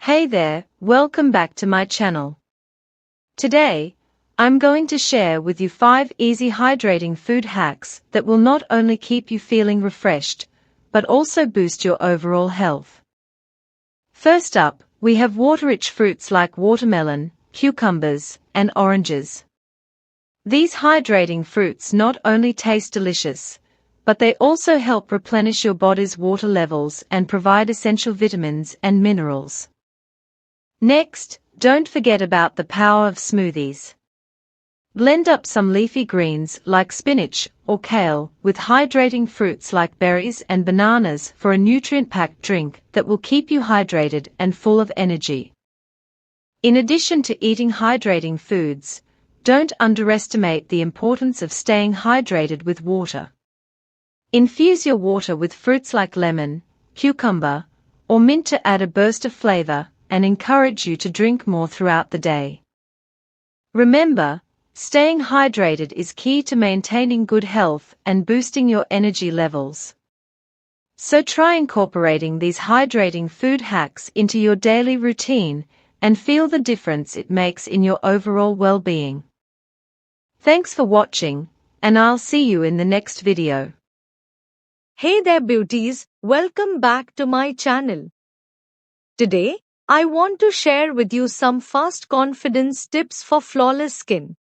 Hey there, welcome back to my channel. Today, I'm going to share with you 5 easy hydrating food hacks that will not only keep you feeling refreshed, but also boost your overall health. First up, we have water-rich fruits like watermelon, cucumbers, and oranges. These hydrating fruits not only taste delicious, but they also help replenish your body's water levels and provide essential vitamins and minerals. Next, don't forget about the power of smoothies. Blend up some leafy greens like spinach or kale with hydrating fruits like berries and bananas for a nutrient-packed drink that will keep you hydrated and full of energy. In addition to eating hydrating foods, don't underestimate the importance of staying hydrated with water. Infuse your water with fruits like lemon, cucumber, or mint to add a burst of flavor and encourage you to drink more throughout the day. Remember, staying hydrated is key to maintaining good health and boosting your energy levels. So try incorporating these hydrating food hacks into your daily routine and feel the difference it makes in your overall well-being. Thanks for watching, and I'll see you in the next video. Hey there beauties, welcome back to my channel. Today, I want to share with you some fast confidence tips for flawless skin.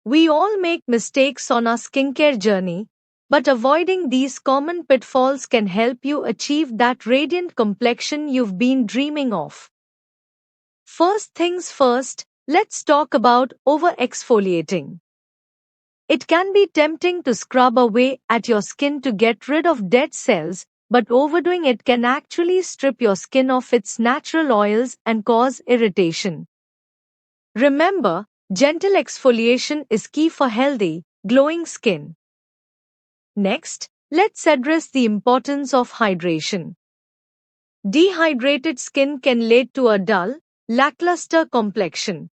We all make mistakes on our skincare journey, but avoiding these common pitfalls can help you achieve that radiant complexion you've been dreaming of. First things first, let's talk about over-exfoliating. It can be tempting to scrub away at your skin to get rid of dead cells, but overdoing it can actually strip your skin of its natural oils and cause irritation. Remember, gentle exfoliation is key for healthy, glowing skin. Next, let's address the importance of hydration. Dehydrated skin can lead to a dull, lackluster complexion.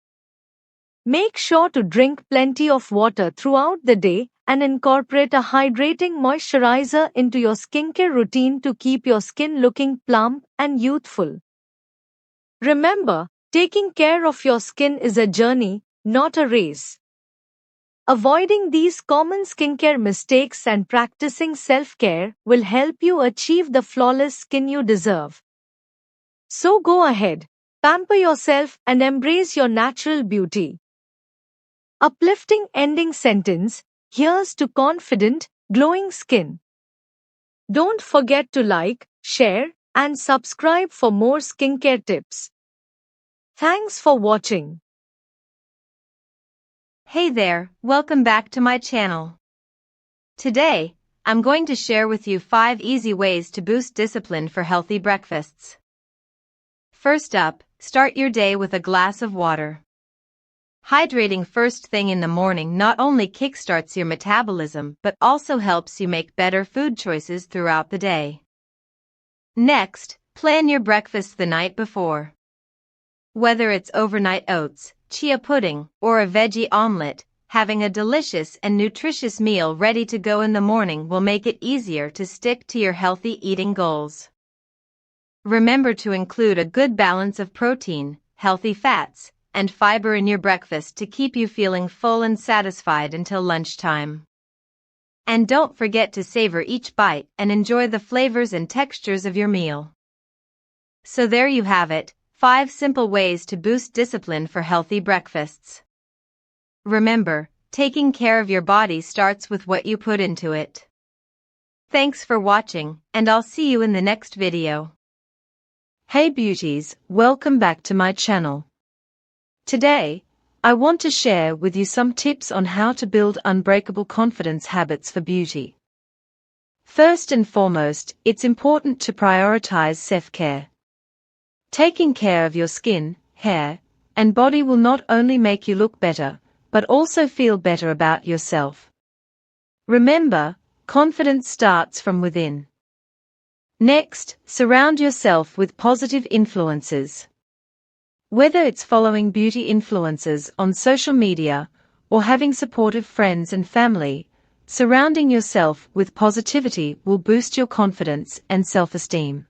Make sure to drink plenty of water throughout the day and incorporate a hydrating moisturizer into your skincare routine to keep your skin looking plump and youthful. Remember, taking care of your skin is a journey, not a race. Avoiding these common skincare mistakes and practicing self-care will help you achieve the flawless skin you deserve. So go ahead, pamper yourself and embrace your natural beauty. Uplifting ending sentence, here's to confident, glowing skin. Don't forget to like, share, and subscribe for more skincare tips. Thanks for watching. Hey there, welcome back to my channel. Today, I'm going to share with you 5 easy ways to boost discipline for healthy breakfasts. First up, start your day with a glass of water. Hydrating first thing in the morning not only kickstarts your metabolism but also helps you make better food choices throughout the day. Next, plan your breakfast the night before. Whether it's overnight oats, chia pudding, or a veggie omelet, having a delicious and nutritious meal ready to go in the morning will make it easier to stick to your healthy eating goals. Remember to include a good balance of protein, healthy fats, and fiber in your breakfast to keep you feeling full and satisfied until lunchtime. And don't forget to savor each bite and enjoy the flavors and textures of your meal. So there you have it, 5 simple ways to boost discipline for healthy breakfasts. Remember, taking care of your body starts with what you put into it. Thanks for watching, and I'll see you in the next video. Hey beauties, welcome back to my channel. Today, I want to share with you some tips on how to build unbreakable confidence habits for beauty. First and foremost, it's important to prioritize self-care. Taking care of your skin, hair, and body will not only make you look better, but also feel better about yourself. Remember, confidence starts from within. Next, surround yourself with positive influences. Whether it's following beauty influencers on social media or having supportive friends and family, surrounding yourself with positivity will boost your confidence and self-esteem.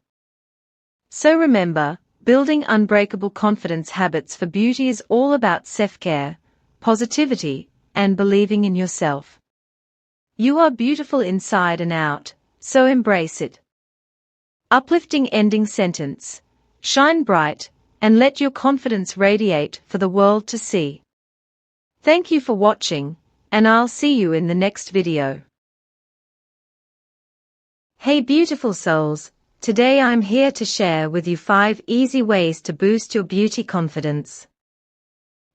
So remember, Building unbreakable confidence habits for beauty is all about self-care, positivity, and believing in yourself. You are beautiful inside and out, so embrace it. Uplifting ending sentence. Shine bright, and let your confidence radiate for the world to see. Thank you for watching, and I'll see you in the next video. Hey beautiful souls, today I'm here to share with you 5 easy ways to boost your beauty confidence.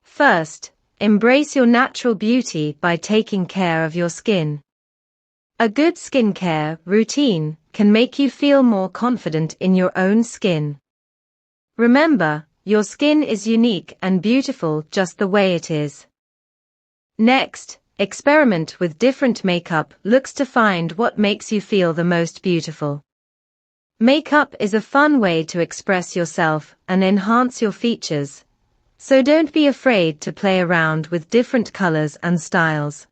First, embrace your natural beauty by taking care of your skin. A good skincare routine can make you feel more confident in your own skin. Remember, your skin is unique and beautiful just the way it is. Next, experiment with different makeup looks to find what makes you feel the most beautiful. Makeup is a fun way to express yourself and enhance your features, so don't be afraid to play around with different colors and styles.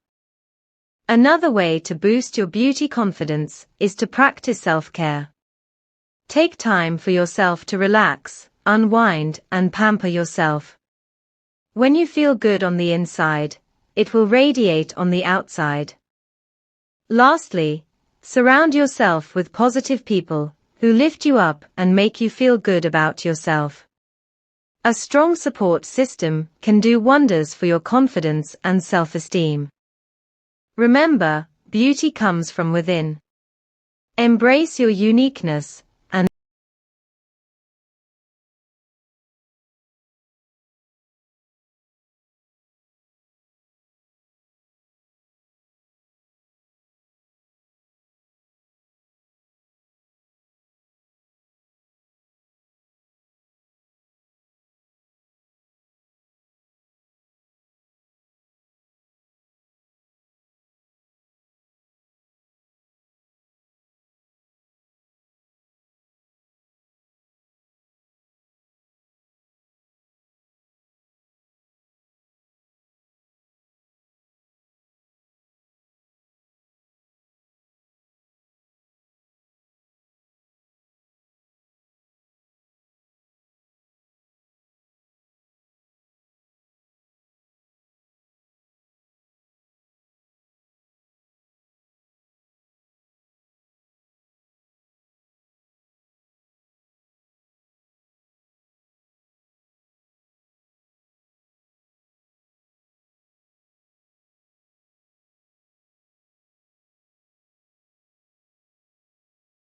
Another way to boost your beauty confidence is to practice self-care. Take time for yourself to relax, unwind, and pamper yourself. When you feel good on the inside, it will radiate on the outside. Lastly, surround yourself with positive people who lift you up and make you feel good about yourself. A strong support system can do wonders for your confidence and self-esteem. Remember, beauty comes from within. Embrace your uniqueness,